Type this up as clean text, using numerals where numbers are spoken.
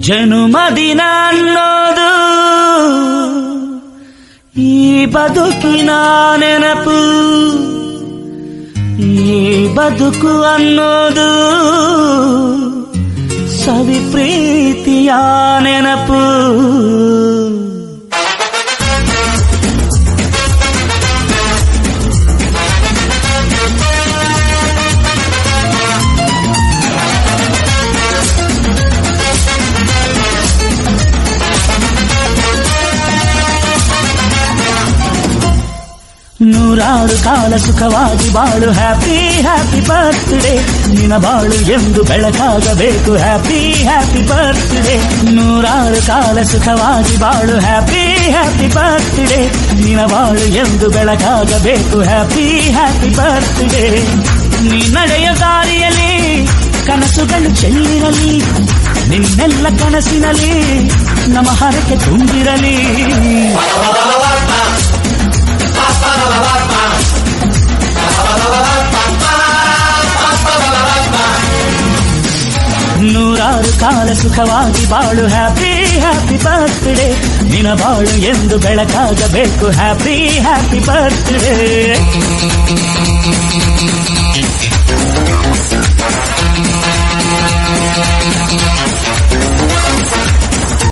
ಜನುಮದಿನ ಅನ್ನೋದು ಈ ಬದುಕಿನ ನೆನಪು, ಈ ಬದುಕು ಅನ್ನೋದು ಸವಿ ಪ್ರೀತಿಯ ನೆನಪು. ನೂರಾರು ಕಾಲ ಸುಖವಾಗಿ ಬಾಳು, ಹ್ಯಾಪಿ ಹ್ಯಾಪಿ ಬರ್ತ್ಡೇ. ನಿನ್ನ ಬಾಳು ಎಂದು ಬೆಳಕಾಗಬೇಕು, ಹ್ಯಾಪಿ ಹ್ಯಾಪಿ ಬರ್ತ್ಡೇ. ನೂರಾರು ಕಾಲ ಸುಖವಾಗಿ ಬಾಳು, ಹ್ಯಾಪಿ ಹ್ಯಾಪಿ ಬರ್ತ್ಡೇ. ನಿನ್ನ ಬಾಳು ಎಂದು ಬೆಳಕಾಗಬೇಕು, ಹ್ಯಾಪಿ ಹ್ಯಾಪಿ ಬರ್ತ್ಡೇ. ನೀ ನಡೆಯ ದಾರಿಯಲ್ಲಿ ಕನಸುಗಳು ಚೆಲ್ಲಿರಲಿ, ನಿನ್ನೆಲ್ಲ ಕನಸಿನಲ್ಲಿ ನಮ್ಮ ಹರಕೆ ತುಂಬಿರಲಿ. ನೂರಾರು ಕಾಲ ಸುಖವಾಗಿ ಬಾಳು, ಹ್ಯಾಪಿ ಹ್ಯಾಪಿ ಬರ್ತ್ಡೇ. ನಿನ್ನ ಬಾಳು ಎಂದು ಬೆಳಕಾಗಬೇಕು, ಹ್ಯಾಪಿ ಹ್ಯಾಪಿ ಬರ್ತ್ಡೇ.